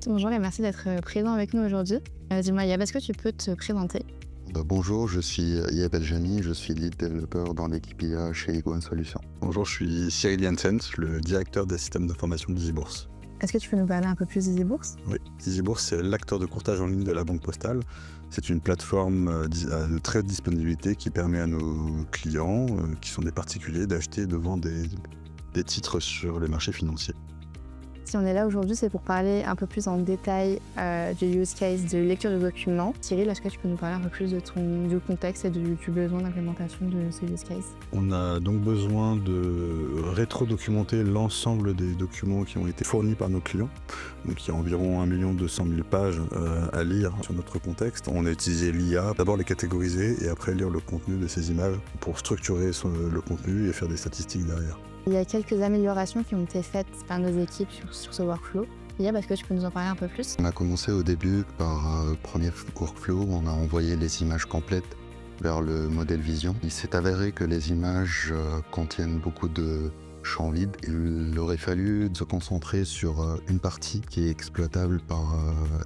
Bonjour et merci d'être présent avec nous aujourd'hui. Dis-moi, Yab, est-ce que tu peux te présenter? Bonjour, je suis Yeb Eljami, je suis lead développeur dans l'équipe IA chez Iguan Solutions. Bonjour, je suis Cyril Janssens, le directeur des systèmes d'information d'EasyBourse. Est-ce que tu peux nous parler un peu plus d'EasyBourse? Oui, EasyBourse, c'est l'acteur de courtage en ligne de la Banque Postale. C'est une plateforme de très haute disponibilité qui permet à nos clients, qui sont des particuliers, d'acheter et de vendre des titres sur les marchés financiers. Si on est là aujourd'hui, c'est pour parler un peu plus en détail du use case de lecture de documents. Cyril, est-ce que tu peux nous parler un peu plus du contexte et du besoin d'implémentation de ce use case? On a donc besoin de rétro-documenter l'ensemble des documents qui ont été fournis par nos clients. Donc il y a environ 1 200 000 pages à lire sur notre contexte. On a utilisé l'IA, d'abord les catégoriser et après lire le contenu de ces images pour structurer le contenu et faire des statistiques derrière. Il y a quelques améliorations qui ont été faites par nos équipes sur ce workflow. Yab, est-ce que tu peux nous en parler un peu plus? On a commencé au début par premier workflow où on a envoyé les images complètes vers le modèle Vision. Il s'est avéré que les images contiennent beaucoup de champs vides. Il aurait fallu se concentrer sur une partie qui est exploitable par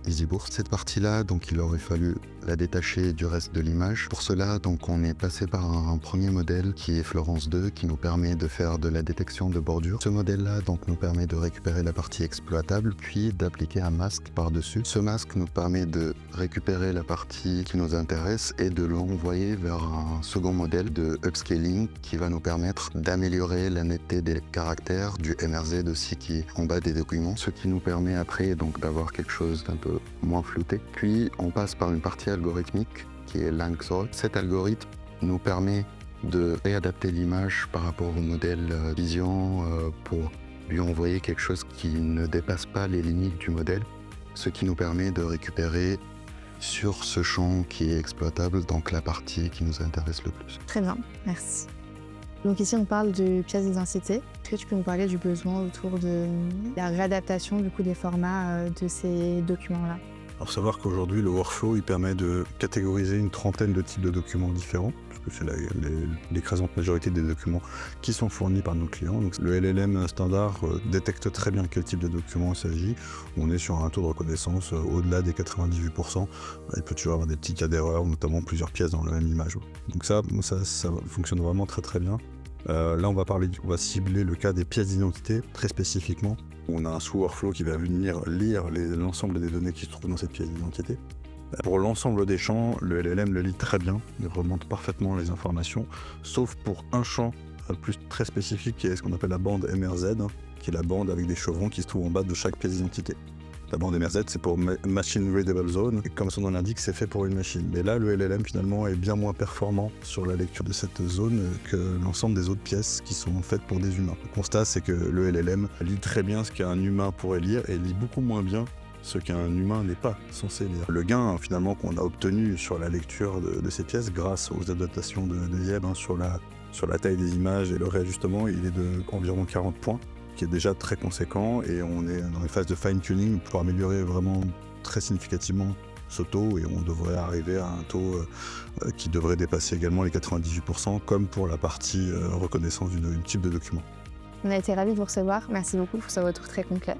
EasyBourse. Cette partie-là, donc il aurait fallu la détacher du reste de l'image. Pour cela, donc on est passé par un premier modèle qui est Florence 2 qui nous permet de faire de la détection de bordure. Ce modèle-là donc nous permet de récupérer la partie exploitable puis d'appliquer un masque par-dessus. Ce masque nous permet de récupérer la partie qui nous intéresse et de l'envoyer vers un second modèle de upscaling qui va nous permettre d'améliorer la netteté des caractères du MRZ aussi qui est en bas des documents, ce qui nous permet après donc d'avoir quelque chose d'un peu moins flouté. Puis on passe par une partie algorithmique qui est LangSort. Cet algorithme nous permet de réadapter l'image par rapport au modèle Vision pour lui envoyer quelque chose qui ne dépasse pas les limites du modèle, ce qui nous permet de récupérer sur ce champ qui est exploitable, donc la partie qui nous intéresse le plus. Très bien, merci. Donc ici, on parle de pièces d'identité. Est-ce que tu peux nous parler du besoin autour de la réadaptation des formats de ces documents-là? Alors savoir qu'aujourd'hui, le workflow, il permet de catégoriser une trentaine de types de documents différents, puisque c'est l'écrasante majorité des documents qui sont fournis par nos clients. Donc, le LLM standard détecte très bien quel type de document il s'agit. On est sur un taux de reconnaissance au-delà des 98%. Il peut toujours avoir des petits cas d'erreur, notamment plusieurs pièces dans la même image. Donc ça fonctionne vraiment très très bien. Là, on va cibler le cas des pièces d'identité très spécifiquement. On a un sous-workflow qui va venir lire l'ensemble des données qui se trouvent dans cette pièce d'identité. Pour l'ensemble des champs, le LLM le lit très bien, il remonte parfaitement les informations, sauf pour un champ très spécifique qui est ce qu'on appelle la bande MRZ, qui est la bande avec des chevrons qui se trouvent en bas de chaque pièce d'identité. La bande MRZ, c'est pour Machine Readable Zone, et comme son nom l'indique, c'est fait pour une machine. Mais là, le LLM, finalement, est bien moins performant sur la lecture de cette zone que l'ensemble des autres pièces qui sont faites pour des humains. Le constat, c'est que le LLM lit très bien ce qu'un humain pourrait lire, et lit beaucoup moins bien ce qu'un humain n'est pas censé lire. Le gain, finalement, qu'on a obtenu sur la lecture de ces pièces, grâce aux adaptations de Yeb, sur la taille des images et le réajustement, il est d'environ 40 points. Qui est déjà très conséquent, et on est dans les phases de fine-tuning pour améliorer vraiment très significativement ce taux, et on devrait arriver à un taux qui devrait dépasser également les 98%, comme pour la partie reconnaissance du type de document. On a été ravis de vous recevoir. Merci beaucoup pour ce retour très complet.